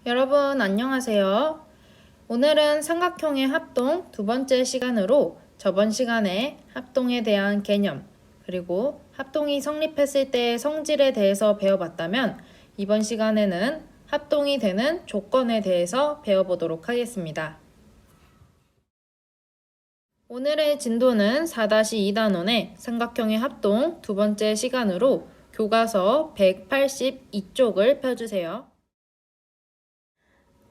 여러분 안녕하세요. 오늘은 삼각형의 합동 두 번째 시간으로 저번 시간에 합동에 대한 개념 그리고 합동이 성립했을 때의 성질에 대해서 배워봤다면 이번 시간에는 합동이 되는 조건에 대해서 배워보도록 하겠습니다. 오늘의 진도는 4-2단원의 삼각형의 합동 두 번째 시간으로 교과서 182쪽을 펴주세요.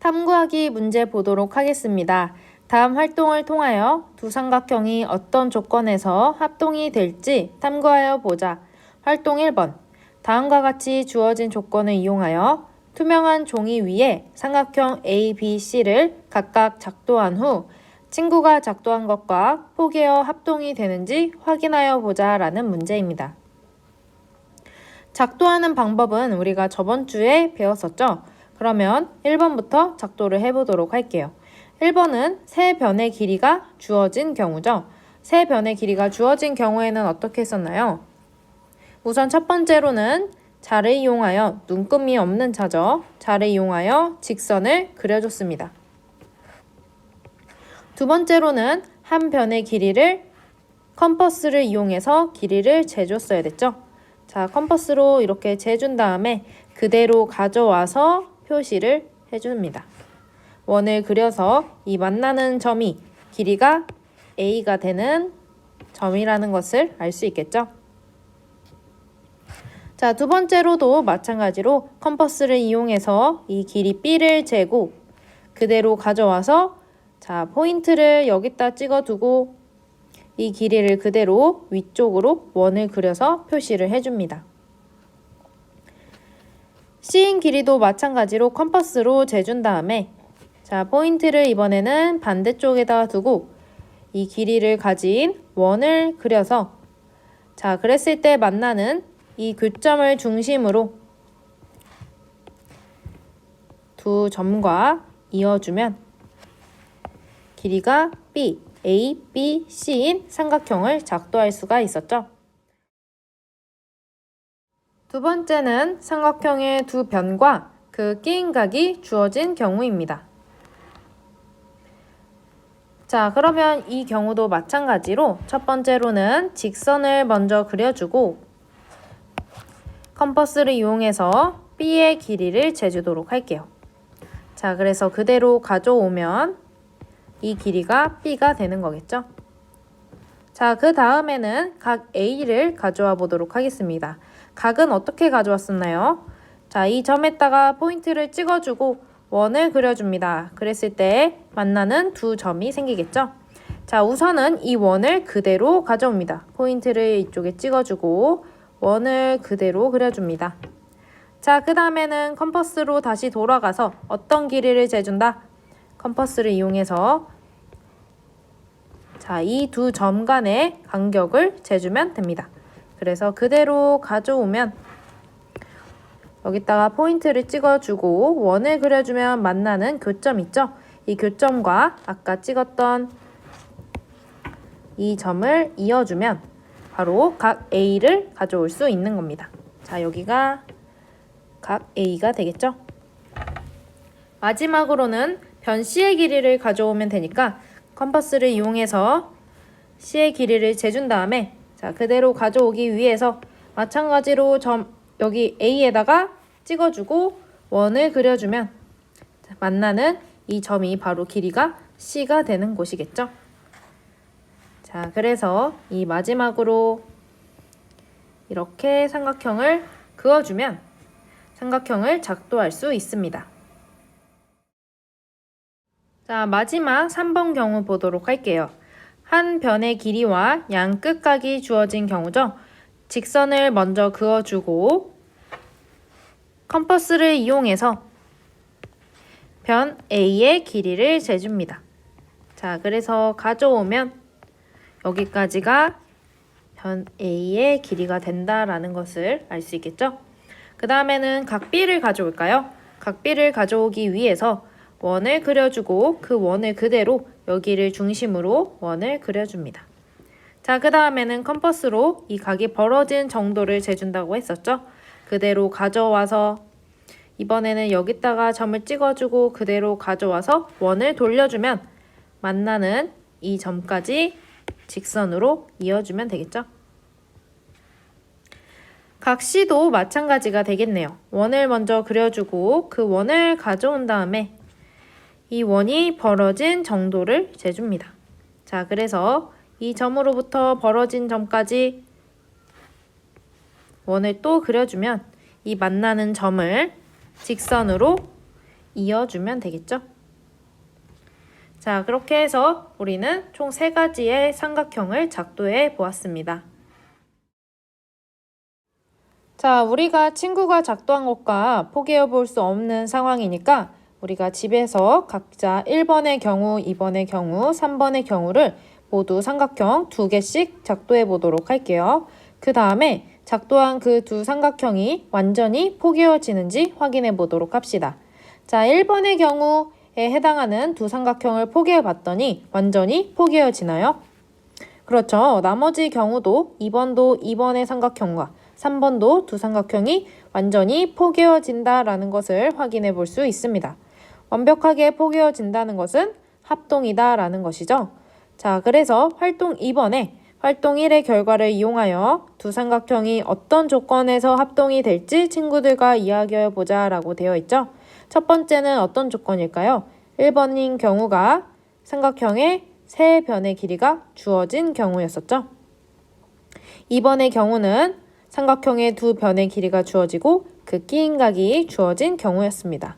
탐구하기 문제 보도록 하겠습니다. 다음 활동을 통하여 두 삼각형이 어떤 조건에서 합동이 될지 탐구하여 보자. 활동 1번. 다음과 같이 주어진 조건을 이용하여 투명한 종이 위에 삼각형 A, B, C를 각각 작도한 후 친구가 작도한 것과 포개어 합동이 되는지 확인하여 보자 라는 문제입니다. 작도하는 방법은 우리가 저번 주에 배웠었죠? 그러면 1번부터 작도를 해보도록 할게요. 1번은 세 변의 길이가 주어진 경우죠. 세 변의 길이가 주어진 경우에는 어떻게 했었나요? 우선 첫 번째로는 자를 이용하여 눈금이 없는 자죠. 자를 이용하여 직선을 그려줬습니다. 두 번째로는 한 변의 길이를 컴퍼스를 이용해서 길이를 재줬어야 됐죠. 자, 컴퍼스로 이렇게 재준 다음에 그대로 가져와서 표시를 해줍니다. 원을 그려서 이 만나는 점이 길이가 A가 되는 점이라는 것을 알 수 있겠죠? 자, 두 번째로도 마찬가지로 컴퍼스를 이용해서 이 길이 B를 재고 그대로 가져와서 자, 포인트를 여기다 찍어두고 이 길이를 그대로 위쪽으로 원을 그려서 표시를 해줍니다. C인 길이도 마찬가지로 컴퍼스로 재준 다음에 자, 포인트를 이번에는 반대쪽에다 두고 이 길이를 가진 원을 그려서 자, 그랬을 때 만나는 이 교점을 중심으로 두 점과 이어주면 길이가 B, A, B, C인 삼각형을 작도할 수가 있었죠. 두 번째는 삼각형의 두 변과 그 끼인 각이 주어진 경우입니다. 자, 그러면 이 경우도 마찬가지로 첫 번째로는 직선을 먼저 그려주고 컴퍼스를 이용해서 B의 길이를 재주도록 할게요. 자, 그래서 그대로 가져오면 이 길이가 B가 되는 거겠죠? 자, 그 다음에는 각 A를 가져와 보도록 하겠습니다. 각은 어떻게 가져왔었나요? 자, 이 점에다가 포인트를 찍어주고 원을 그려줍니다. 그랬을 때 만나는 두 점이 생기겠죠? 자, 우선은 이 원을 그대로 가져옵니다. 포인트를 이쪽에 찍어주고 원을 그대로 그려줍니다. 자, 그 다음에는 컴퍼스로 다시 돌아가서 어떤 길이를 재준다? 컴퍼스를 이용해서 자, 이 두 점 간의 간격을 재주면 됩니다. 그래서 그대로 가져오면 여기다가 포인트를 찍어주고 원을 그려주면 만나는 교점 있죠? 이 교점과 아까 찍었던 이 점을 이어주면 바로 각 A를 가져올 수 있는 겁니다. 자, 여기가 각 A가 되겠죠? 마지막으로는 변 C의 길이를 가져오면 되니까 컴퍼스를 이용해서 C의 길이를 재준 다음에 자, 그대로 가져오기 위해서 마찬가지로 점 여기 A에다가 찍어주고 원을 그려주면 만나는 이 점이 바로 길이가 C가 되는 곳이겠죠. 자, 그래서 이 마지막으로 이렇게 삼각형을 그어주면 삼각형을 작도할 수 있습니다. 자, 마지막 3번 경우 보도록 할게요. 한 변의 길이와 양 끝각이 주어진 경우죠. 직선을 먼저 그어주고 컴퍼스를 이용해서 변 A의 길이를 재줍니다. 자, 그래서 가져오면 여기까지가 변 A의 길이가 된다라는 것을 알 수 있겠죠? 그 다음에는 각 B를 가져올까요? 각 B를 가져오기 위해서 원을 그려주고 그 원을 그대로 여기를 중심으로 원을 그려줍니다. 자, 그 다음에는 컴퍼스로 이 각이 벌어진 정도를 재준다고 했었죠? 그대로 가져와서 이번에는 여기다가 점을 찍어주고 그대로 가져와서 원을 돌려주면 만나는 이 점까지 직선으로 이어주면 되겠죠? 각시도 마찬가지가 되겠네요. 원을 먼저 그려주고 그 원을 가져온 다음에 이 원이 벌어진 정도를 재줍니다. 자, 그래서 이 점으로부터 벌어진 점까지 원을 또 그려주면 이 만나는 점을 직선으로 이어주면 되겠죠? 자, 그렇게 해서 우리는 총 3가지의 삼각형을 작도해 보았습니다. 자, 우리가 친구가 작도한 것과 포기해 볼 수 없는 상황이니까 우리가 집에서 각자 1번의 경우, 2번의 경우, 3번의 경우를 모두 삼각형 2개씩 작도해 보도록 할게요. 그 다음에 작도한 그 두 삼각형이 완전히 포개어지는지 확인해 보도록 합시다. 자, 1번의 경우에 해당하는 두 삼각형을 포개해 봤더니 완전히 포개어지나요? 그렇죠. 나머지 경우도 2번도 2번의 삼각형과 3번도 두 삼각형이 완전히 포개어진다라는 것을 확인해 볼 수 있습니다. 완벽하게 포개어진다는 것은 합동이다라는 것이죠. 자, 그래서 활동 2번에 활동 1의 결과를 이용하여 두 삼각형이 어떤 조건에서 합동이 될지 친구들과 이야기해 보자 라고 되어 있죠. 첫 번째는 어떤 조건일까요? 1번인 경우가 삼각형의 세 변의 길이가 주어진 경우였었죠. 2번의 경우는 삼각형의 두 변의 길이가 주어지고 그 끼인각이 주어진 경우였습니다.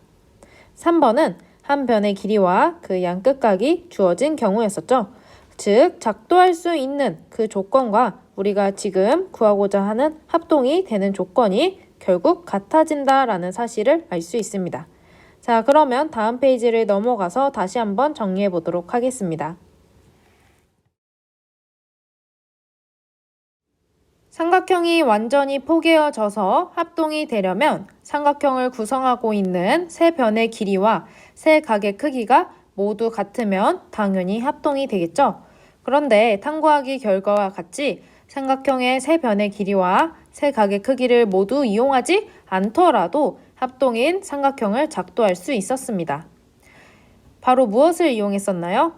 3번은 한 변의 길이와 그 양끝각이 주어진 경우였었죠. 즉, 작도할 수 있는 그 조건과 우리가 지금 구하고자 하는 합동이 되는 조건이 결국 같아진다라는 사실을 알 수 있습니다. 자, 그러면 다음 페이지를 넘어가서 다시 한번 정리해 보도록 하겠습니다. 삼각형이 완전히 포개어져서 합동이 되려면 삼각형을 구성하고 있는 세 변의 길이와 세 각의 크기가 모두 같으면 당연히 합동이 되겠죠. 그런데 탐구하기 결과와 같이 삼각형의 세 변의 길이와 세 각의 크기를 모두 이용하지 않더라도 합동인 삼각형을 작도할 수 있었습니다. 바로 무엇을 이용했었나요?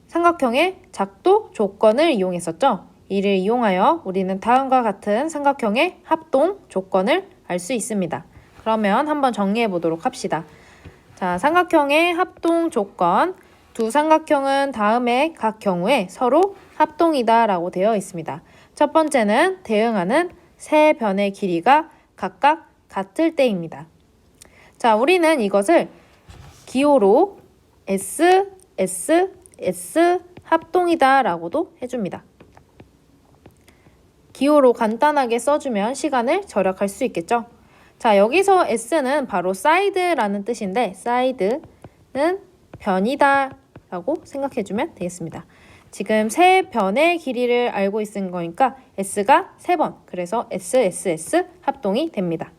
삼각형의 작도 조건을 이용했었죠. 이를 이용하여 우리는 다음과 같은 삼각형의 합동 조건을 알 수 있습니다. 그러면 한번 정리해 보도록 합시다. 자, 삼각형의 합동 조건. 두 삼각형은 다음의 각 경우에 서로 합동이다 라고 되어 있습니다. 첫 번째는 대응하는 세 변의 길이가 각각 같을 때입니다. 자, 우리는 이것을 기호로 S, S, S 합동이다 라고도 해줍니다. 기호로 간단하게 써주면 시간을 절약할 수 있겠죠. 자, 여기서 S는 바로 사이드라는 뜻인데 사이드는 변이다 라고 생각해주면 되겠습니다. 지금 세 변의 길이를 알고 있는 거니까 S가 3번, 그래서 S, S, S 합동이 됩니다.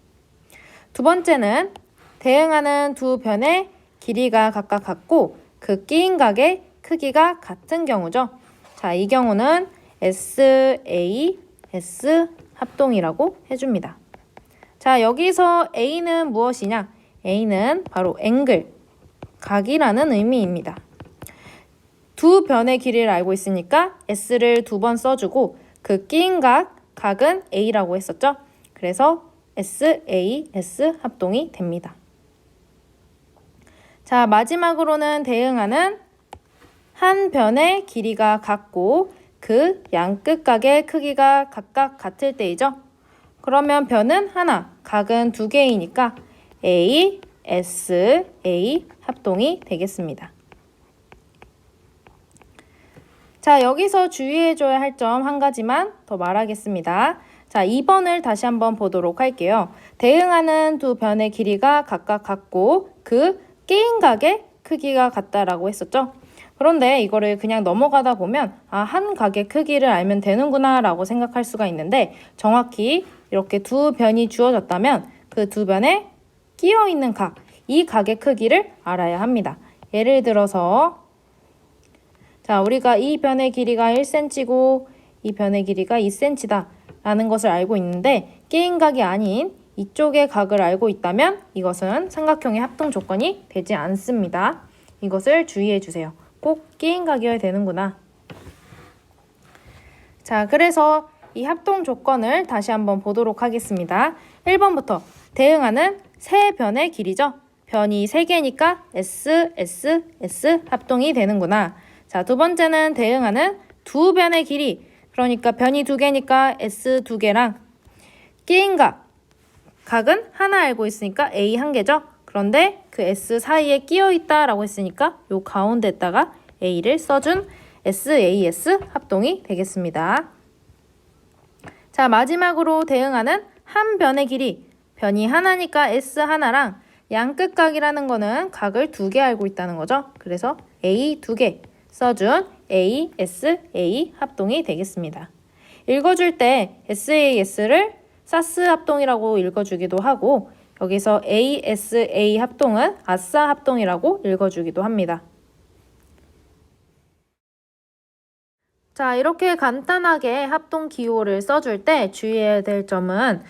두 번째는 대응하는 두 변의 길이가 각각 같고 그 끼인각의 크기가 같은 경우죠. 자, 이 경우는 S, A, S 합동이라고 해줍니다. 자, 여기서 A는 무엇이냐? A는 바로 앵글, 각이라는 의미입니다. 두 변의 길이를 알고 있으니까 S를 2번 써주고 그 끼인각, 각은 A라고 했었죠. 그래서 S, A, S 합동이 됩니다. 자, 마지막으로는 대응하는 한 변의 길이가 같고 그 양끝각의 크기가 각각 같을 때이죠. 그러면 변은 하나, 각은 2개이니까 A, S, A 합동이 되겠습니다. 자, 여기서 주의해줘야 할 점 한 가지만 더 말하겠습니다. 자, 2번을 다시 한번 보도록 할게요. 대응하는 두 변의 길이가 각각 같고 그 끼인각의 크기가 같다라고 했었죠. 그런데 이거를 그냥 넘어가다 보면 한 각의 크기를 알면 되는구나 라고 생각할 수가 있는데 정확히 이렇게 두 변이 주어졌다면 그 두 변에 끼어 있는 각, 이 각의 크기를 알아야 합니다. 예를 들어서 자, 우리가 이 변의 길이가 1cm고 이 변의 길이가 2cm다 라는 것을 알고 있는데 끼인각이 아닌 이쪽의 각을 알고 있다면 이것은 삼각형의 합동 조건이 되지 않습니다. 이것을 주의해 주세요. 꼭 끼인 각이어야 되는구나. 자, 그래서 이 합동 조건을 다시 한번 보도록 하겠습니다. 1번부터 대응하는 세 변의 길이죠. 변이 3개니까 S, S, S 합동이 되는구나. 자, 두 번째는 대응하는 두 변의 길이. 그러니까 변이 2개니까 S 2개랑 끼인 각은 하나 알고 있으니까 A 1개죠. 그런데 그 S 사이에 끼어 있다라고 했으니까 요 가운데다가 A를 써준 SAS 합동이 되겠습니다. 자, 마지막으로 대응하는 한 변의 길이. 변이 하나니까 S 하나랑 양끝각이라는 거는 각을 2개 알고 있다는 거죠. 그래서 A 2개 써준 ASA 합동이 되겠습니다. 읽어줄 때 SAS를 사스 합동이라고 읽어주기도 하고 여기서 ASA 합동은 아싸 합동이라고 읽어주기도 합니다. 자, 이렇게 간단하게 합동 기호를 써줄 때 주의해야 될 점은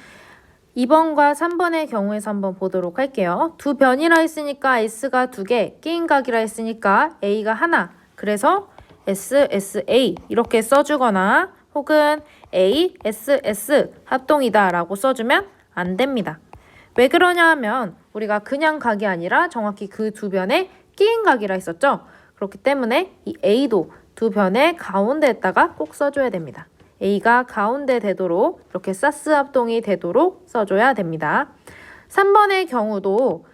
2번과 3번의 경우에서 한번 보도록 할게요. 두 변이라 했으니까 S가 2개, 끼인 각이라 했으니까 A가 하나. 그래서 SSA 이렇게 써주거나 혹은 ASS 합동이다 라고 써주면 안 됩니다. 왜 그러냐 하면 우리가 그냥 각이 아니라 정확히 그 두 변에 끼인 각이라 했었죠. 그렇기 때문에 이 A도 두 변의 가운데에다가 꼭 써줘야 됩니다. A가 가운데 되도록 이렇게 사스 합동이 되도록 써줘야 됩니다. 3번의 경우도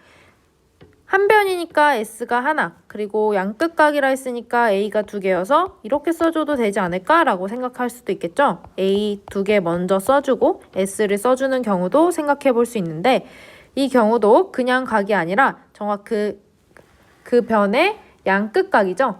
한 변이니까 S가 하나, 그리고 양끝각이라 했으니까 A가 2개여서 이렇게 써줘도 되지 않을까라고 생각할 수도 있겠죠. A 2개 먼저 써주고 S를 써주는 경우도 생각해 볼 수 있는데 이 경우도 그냥 각이 아니라 정확히 그 변의 양끝각이죠.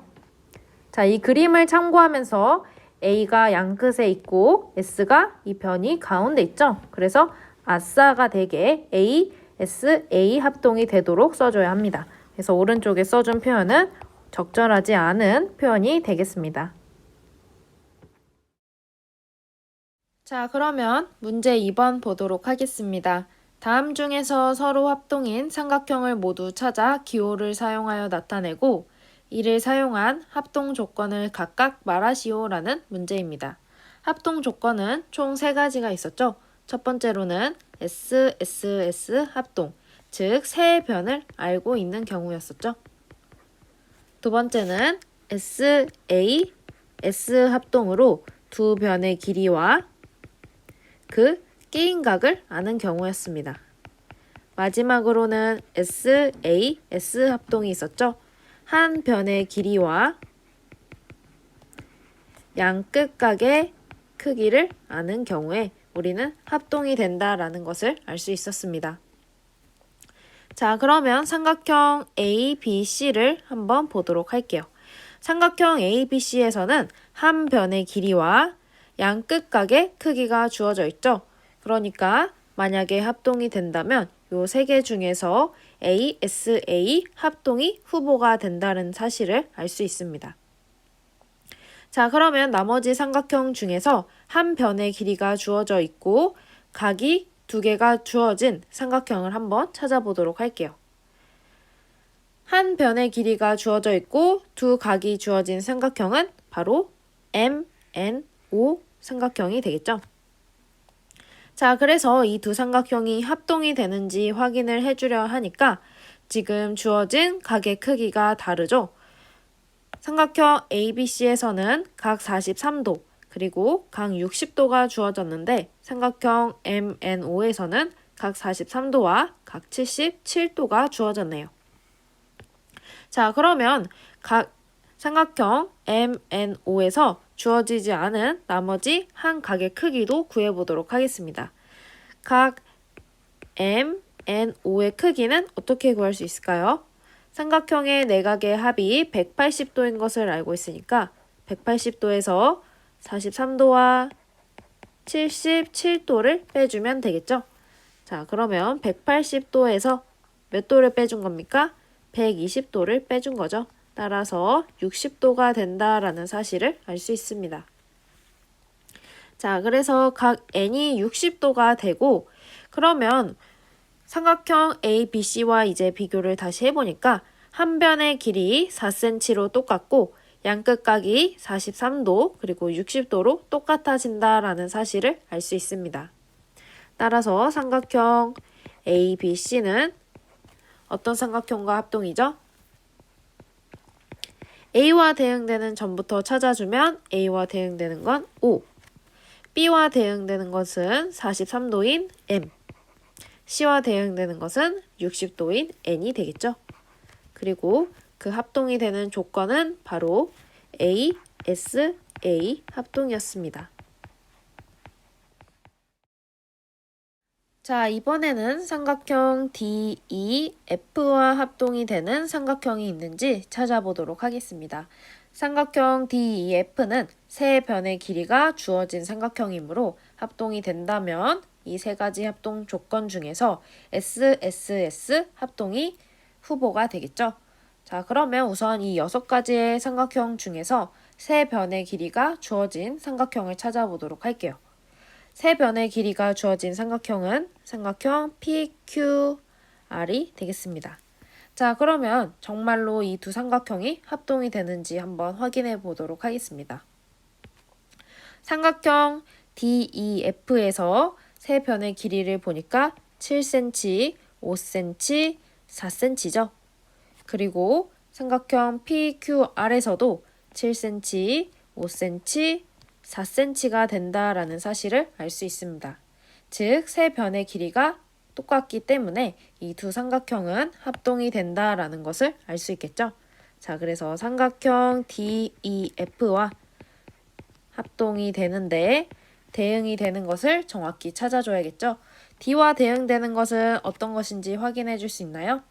자, 이 그림을 참고하면서 A가 양끝에 있고 S가 이 변이 가운데 있죠. 그래서 아싸가 되게 ASA 합동이 되도록 써줘야 합니다. 그래서 오른쪽에 써준 표현은 적절하지 않은 표현이 되겠습니다. 자, 그러면 문제 2번 보도록 하겠습니다. 다음 중에서 서로 합동인 삼각형을 모두 찾아 기호를 사용하여 나타내고 이를 사용한 합동 조건을 각각 말하시오라는 문제입니다. 합동 조건은 총 3가지가 있었죠. 첫 번째로는 SSS 합동, 즉 세 변을 알고 있는 경우였었죠. 두 번째는 SAS 합동으로 두 변의 길이와 그 끼인 각을 아는 경우였습니다. 마지막으로는 SAS 합동이 있었죠. 한 변의 길이와 양끝각의 크기를 아는 경우에 우리는 합동이 된다라는 것을 알 수 있었습니다. 자, 그러면 삼각형 ABC를 한번 보도록 할게요. 삼각형 ABC에서는 한 변의 길이와 양끝각의 크기가 주어져 있죠. 그러니까 만약에 합동이 된다면 요 3개 중에서 ASA 합동이 후보가 된다는 사실을 알 수 있습니다. 자, 그러면 나머지 삼각형 중에서 한 변의 길이가 주어져 있고 각이 2개가 주어진 삼각형을 한번 찾아보도록 할게요. 한 변의 길이가 주어져 있고 두 각이 주어진 삼각형은 바로 MNO 삼각형이 되겠죠. 자, 그래서 이 두 삼각형이 합동이 되는지 확인을 해주려 하니까 지금 주어진 각의 크기가 다르죠. 삼각형 ABC에서는 각 43도 그리고 각 60도가 주어졌는데 삼각형 MNO에서는 각 43도와 각 77도가 주어졌네요. 자, 그러면 각 삼각형 MNO에서 주어지지 않은 나머지 한 각의 크기도 구해보도록 하겠습니다. 각 MNO의 크기는 어떻게 구할 수 있을까요? 삼각형의 내각의 합이 180도인 것을 알고 있으니까 180도에서 43도와 77도를 빼주면 되겠죠? 자, 그러면 180도에서 몇 도를 빼준 겁니까? 120도를 빼준 거죠. 따라서 60도가 된다라는 사실을 알 수 있습니다. 자, 그래서 각 n이 60도가 되고 그러면 삼각형 ABC와 이제 비교를 다시 해보니까 한 변의 길이 4cm로 똑같고 양끝각이 43도 그리고 60도로 똑같아진다라는 사실을 알 수 있습니다. 따라서 삼각형 ABC는 어떤 삼각형과 합동이죠? A와 대응되는 점부터 찾아주면 A와 대응되는 건 5, B와 대응되는 것은 43도인 M, C와 대응되는 것은 60도인 N이 되겠죠. 그리고 그 합동이 되는 조건은 바로 A, S, A 합동이었습니다. 자, 이번에는 삼각형 DEF와 합동이 되는 삼각형이 있는지 찾아보도록 하겠습니다. 삼각형 DEF는 세 변의 길이가 주어진 삼각형이므로 합동이 된다면 이 세 가지 합동 조건 중에서 SSS 합동이 후보가 되겠죠. 자, 그러면 우선 이 6가지의 삼각형 중에서 세 변의 길이가 주어진 삼각형을 찾아보도록 할게요. 세 변의 길이가 주어진 삼각형은 삼각형 PQR이 되겠습니다. 자, 그러면 정말로 이 두 삼각형이 합동이 되는지 한번 확인해 보도록 하겠습니다. 삼각형 DEF에서 세 변의 길이를 보니까 7cm, 5cm, 4cm죠. 그리고 삼각형 PQR에서도 7cm, 5cm, 4cm가 된다라는 사실을 알 수 있습니다. 즉, 세 변의 길이가 똑같기 때문에 이 두 삼각형은 합동이 된다라는 것을 알 수 있겠죠. 자, 그래서 삼각형 DEF와 합동이 되는데 대응이 되는 것을 정확히 찾아줘야겠죠. D와 대응되는 것은 어떤 것인지 확인해 줄 수 있나요?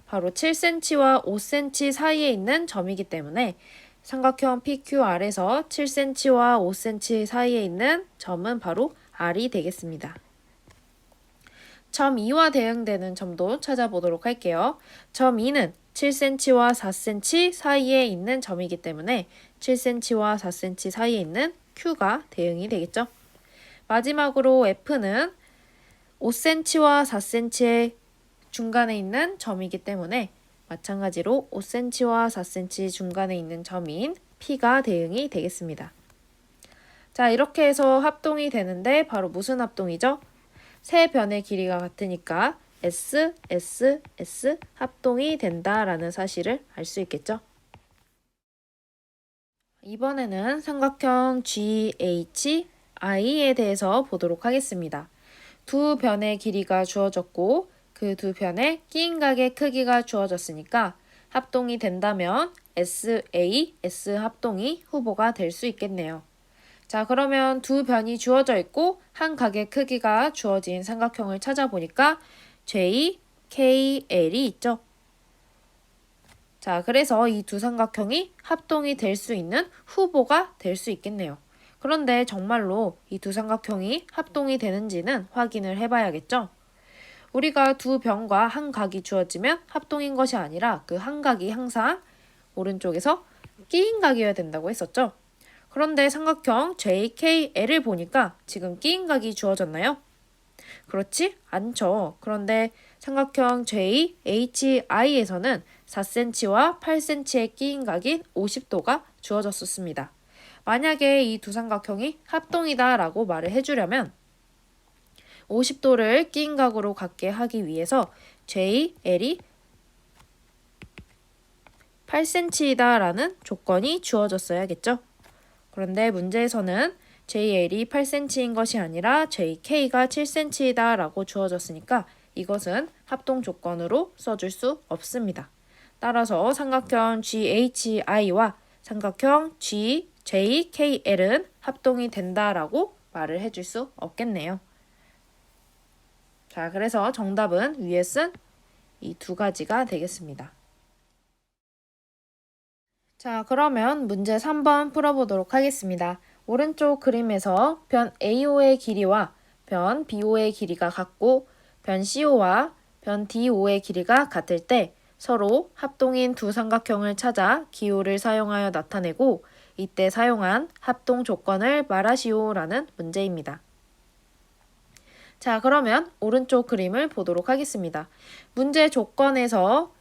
바로 7cm와 5cm 사이에 있는 점이기 때문에 삼각형 PQR에서 7cm와 5cm 사이에 있는 점은 바로 R이 되겠습니다. 점 2와 대응되는 점도 찾아보도록 할게요. 점 2는 7cm와 4cm 사이에 있는 점이기 때문에 7cm와 4cm 사이에 있는 Q가 대응이 되겠죠. 마지막으로 F는 5cm와 4cm의 중간에 있는 점이기 때문에 마찬가지로 5cm와 4cm 중간에 있는 점인 P가 대응이 되겠습니다. 자, 이렇게 해서 합동이 되는데 바로 무슨 합동이죠? 세 변의 길이가 같으니까 S, S, S 합동이 된다라는 사실을 알 수 있겠죠? 이번에는 삼각형 GHI에 대해서 보도록 하겠습니다. 두 변의 길이가 주어졌고 그 두 변의 끼인각의 크기가 주어졌으니까 합동이 된다면 SA, S 합동이 후보가 될 수 있겠네요. 자, 그러면 두 변이 주어져 있고 한 각의 크기가 주어진 삼각형을 찾아보니까 JKL이 있죠. 자, 그래서 이 두 삼각형이 합동이 될 수 있는 후보가 될 수 있겠네요. 그런데 정말로 이 두 삼각형이 합동이 되는지는 확인을 해봐야겠죠. 우리가 두 변과 한 각이 주어지면 합동인 것이 아니라 그 한 각이 항상 오른쪽에서 끼인 각이어야 된다고 했었죠. 그런데 삼각형 JKL을 보니까 지금 끼인 각이 주어졌나요? 그렇지 않죠. 그런데 삼각형 JHI에서는 4cm와 8cm의 끼인 각인 50도가 주어졌었습니다. 만약에 이 두 삼각형이 합동이다 라고 말을 해주려면 50도를 끼인 각으로 갖게 하기 위해서 JL이 8cm이다 라는 조건이 주어졌어야겠죠. 그런데 문제에서는 JL이 8cm인 것이 아니라 JK가 7cm이다 라고 주어졌으니까 이것은 합동 조건으로 써줄 수 없습니다. 따라서 삼각형 GHI와 삼각형 JKL은 합동이 된다라고 말을 해줄 수 없겠네요. 자, 그래서 정답은 위에 쓴 이 두 가지가 되겠습니다. 자, 그러면 문제 3번 풀어보도록 하겠습니다. 오른쪽 그림에서 변 AO의 길이와 변 BO의 길이가 같고 변 CO와 변 DO의 길이가 같을 때 서로 합동인 두 삼각형을 찾아 기호를 사용하여 나타내고 이때 사용한 합동 조건을 말하시오라는 문제입니다. 자, 그러면 오른쪽 그림을 보도록 하겠습니다. 문제 조건에서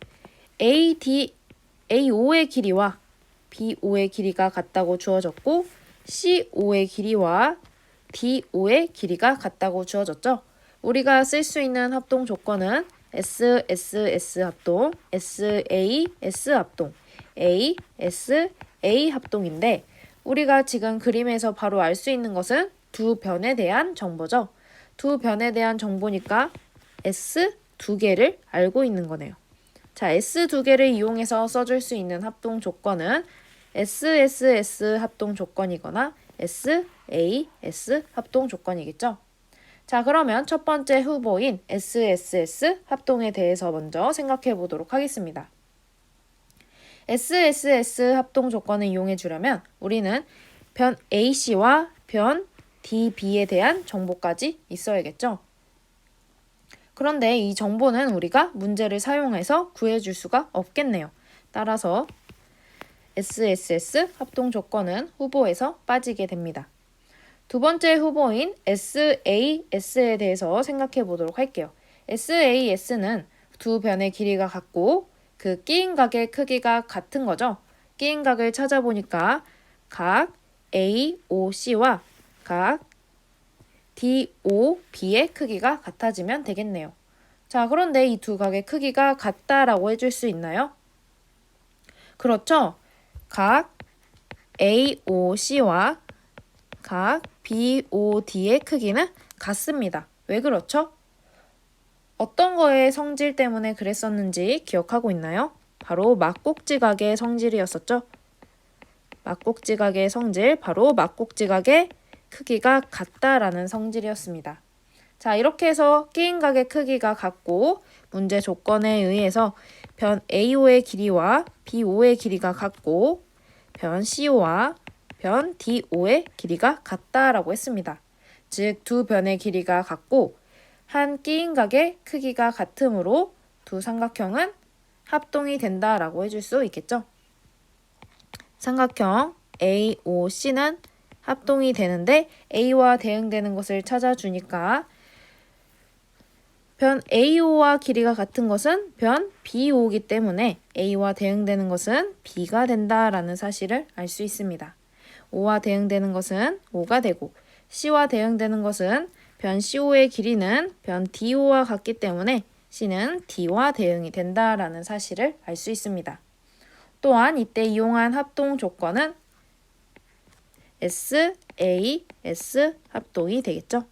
AO의 길이와 BO의 길이가 같다고 주어졌고 CO의 길이와 DO의 길이가 같다고 주어졌죠. 우리가 쓸 수 있는 합동 조건은 SSS 합동, SAS 합동, ASA 합동인데 우리가 지금 그림에서 바로 알 수 있는 것은 두 변에 대한 정보죠. 두 변에 대한 정보니까 S 두 개를 알고 있는 거네요. 자, S 두 개를 이용해서 써줄 수 있는 합동 조건은 SSS 합동 조건이거나 SAS 합동 조건이겠죠. 자, 그러면 첫 번째 후보인 SSS 합동에 대해서 먼저 생각해 보도록 하겠습니다. SSS 합동 조건을 이용해 주려면 우리는 변 AC와 변 DB에 대한 정보까지 있어야겠죠. 그런데 이 정보는 우리가 문제를 사용해서 구해줄 수가 없겠네요. 따라서 SSS 합동 조건은 후보에서 빠지게 됩니다. 두 번째 후보인 SAS에 대해서 생각해 보도록 할게요. SAS는 두 변의 길이가 같고 그 끼인 각의 크기가 같은 거죠. 끼인 각을 찾아보니까 각 AOC와 각 DOB의 크기가 같아지면 되겠네요. 자, 그런데 이 두 각의 크기가 같다라고 해줄 수 있나요? 그렇죠. 각 AOC와 각 BOD의 크기는 같습니다. 왜 그렇죠? 어떤 거의 성질 때문에 그랬었는지 기억하고 있나요? 바로 막꼭지각의 성질이었었죠. 막꼭지각의 성질, 바로 막꼭지각의 크기가 같다라는 성질이었습니다. 자, 이렇게 해서 끼인 각의 크기가 같고 문제 조건에 의해서 변 AO의 길이와 BO의 길이가 같고 변 CO와 변 DO의 길이가 같다라고 했습니다. 즉, 두 변의 길이가 같고 한 끼인 각의 크기가 같으므로 두 삼각형은 합동이 된다라고 해줄 수 있겠죠. 삼각형 AOC는 합동이 되는데 A와 대응되는 것을 찾아주니까 변 AO와 길이가 같은 것은 변 BO이기 때문에 A와 대응되는 것은 B가 된다라는 사실을 알 수 있습니다. O와 대응되는 것은 O가 되고 C와 대응되는 것은 변 CO의 길이는 변 DO와 같기 때문에 C는 D와 대응이 된다라는 사실을 알 수 있습니다. 또한 이때 이용한 합동 조건은 SAS 합동이 되겠죠.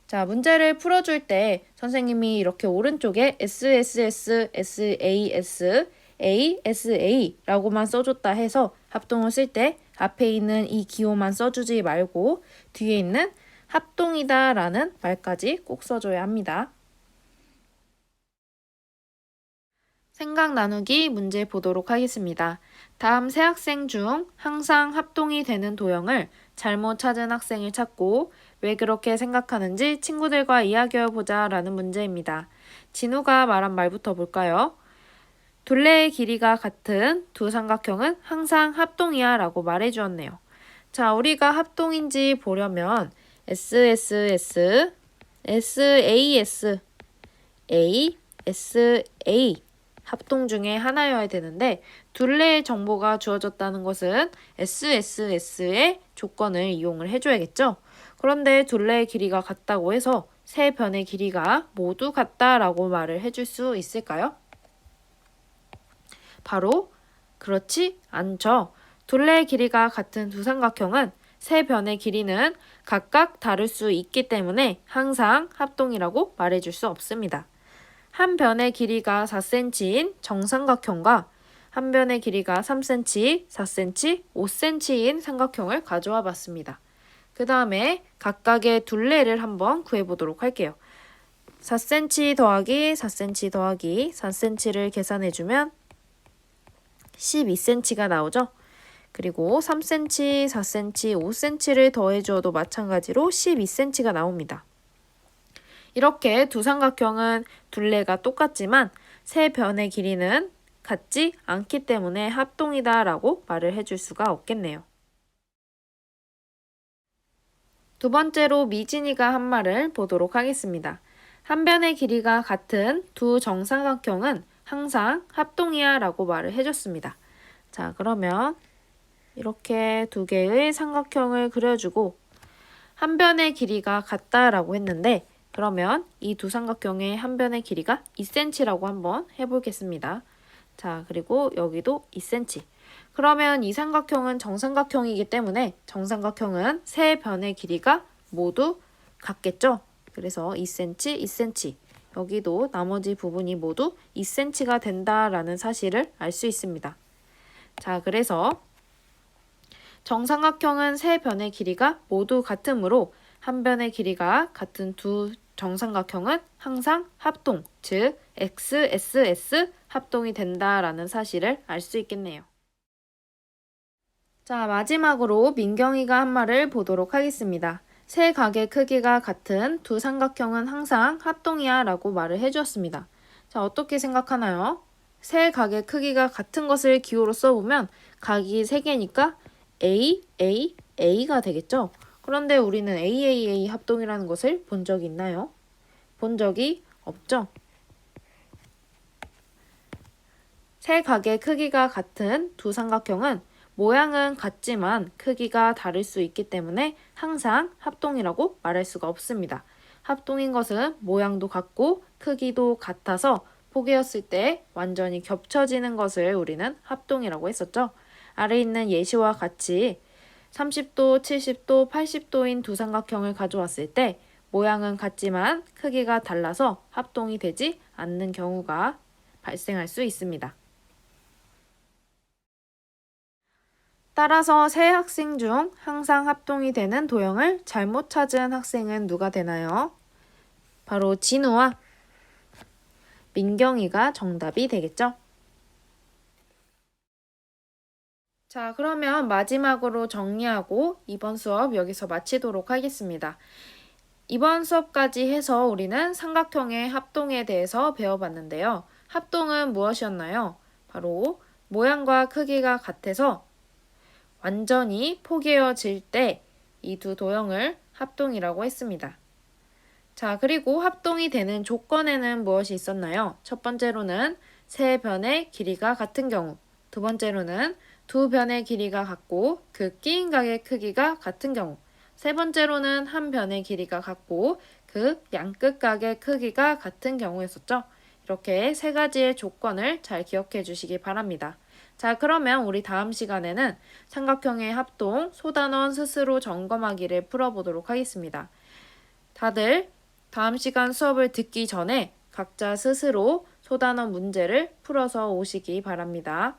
자, 문제를 풀어줄 때 선생님이 이렇게 오른쪽에 SSS, SAS, ASA라고만 써줬다 해서 합동을 쓸 때 앞에 있는 이 기호만 써주지 말고 뒤에 있는 합동이다 라는 말까지 꼭 써줘야 합니다. 생각 나누기 문제 보도록 하겠습니다. 다음 세 학생 중 항상 합동이 되는 도형을 잘못 찾은 학생을 찾고 왜 그렇게 생각하는지 친구들과 이야기해보자 라는 문제입니다. 진우가 말한 말부터 볼까요? 둘레의 길이가 같은 두 삼각형은 항상 합동이야 라고 말해주었네요. 자, 우리가 합동인지 보려면 SSS, SAS, ASA 합동 중에 하나여야 되는데 둘레의 정보가 주어졌다는 것은 SSS의 조건을 이용을 해줘야겠죠. 그런데 둘레의 길이가 같다고 해서 세 변의 길이가 모두 같다라고 말을 해줄 수 있을까요? 바로 그렇지 않죠. 둘레의 길이가 같은 두 삼각형은 세 변의 길이는 각각 다를 수 있기 때문에 항상 합동이라고 말해줄 수 없습니다. 한 변의 길이가 4cm인 정삼각형과 한 변의 길이가 3cm, 4cm, 5cm인 삼각형을 가져와 봤습니다. 그 다음에 각각의 둘레를 한번 구해보도록 할게요. 4cm 더하기 4cm 더하기 4cm를 계산해주면 12cm가 나오죠. 그리고 3cm, 4cm, 5cm를 더해주어도 마찬가지로 12cm가 나옵니다. 이렇게 두 삼각형은 둘레가 똑같지만 세 변의 길이는 같지 않기 때문에 합동이다 라고 말을 해줄 수가 없겠네요. 두 번째로 미진이가 한 말을 보도록 하겠습니다. 한 변의 길이가 같은 두 정삼각형은 항상 합동이야 라고 말을 해줬습니다. 자, 그러면 이렇게 두 개의 삼각형을 그려주고 한 변의 길이가 같다라고 했는데 그러면 이 두 삼각형의 한 변의 길이가 2cm라고 한번 해보겠습니다. 자, 그리고 여기도 2cm. 그러면 이 삼각형은 정삼각형이기 때문에 정삼각형은 세 변의 길이가 모두 같겠죠? 그래서 2cm, 2cm. 여기도 나머지 부분이 모두 2cm가 된다라는 사실을 알 수 있습니다. 자, 그래서 정삼각형은 세 변의 길이가 모두 같으므로 한 변의 길이가 같은 두 정삼각형은 항상 합동, 즉 XSS 합동이 된다라는 사실을 알 수 있겠네요. 자, 마지막으로 민경이가 한 말을 보도록 하겠습니다. 세 각의 크기가 같은 두 삼각형은 항상 합동이야 라고 말을 해주었습니다. 자, 어떻게 생각하나요? 세 각의 크기가 같은 것을 기호로 써보면 각이 3개니까 A, A, A가 되겠죠? 그런데 우리는 AAA 합동이라는 것을 본 적이 있나요? 본 적이 없죠? 세 각의 크기가 같은 두 삼각형은 모양은 같지만 크기가 다를 수 있기 때문에 항상 합동이라고 말할 수가 없습니다. 합동인 것은 모양도 같고 크기도 같아서 포개었을 때 완전히 겹쳐지는 것을 우리는 합동이라고 했었죠. 아래 있는 예시와 같이 30도, 70도, 80도인 두 삼각형을 가져왔을 때 모양은 같지만 크기가 달라서 합동이 되지 않는 경우가 발생할 수 있습니다. 따라서 세 학생 중 항상 합동이 되는 도형을 잘못 찾은 학생은 누가 되나요? 바로 진우와 민경이가 정답이 되겠죠? 자, 그러면 마지막으로 정리하고 이번 수업 여기서 마치도록 하겠습니다. 이번 수업까지 해서 우리는 삼각형의 합동에 대해서 배워봤는데요. 합동은 무엇이었나요? 바로 모양과 크기가 같아서 완전히 포개어질 때 이 두 도형을 합동이라고 했습니다. 자, 그리고 합동이 되는 조건에는 무엇이 있었나요? 첫 번째로는 세 변의 길이가 같은 경우, 두 번째로는 두 변의 길이가 같고 그 끼인 각의 크기가 같은 경우, 세 번째로는 한 변의 길이가 같고 그 양끝 각의 크기가 같은 경우였었죠. 이렇게 세 가지의 조건을 잘 기억해 주시기 바랍니다. 자, 그러면 우리 다음 시간에는 삼각형의 합동, 소단원 스스로 점검하기를 풀어보도록 하겠습니다. 다들 다음 시간 수업을 듣기 전에 각자 스스로 소단원 문제를 풀어서 오시기 바랍니다.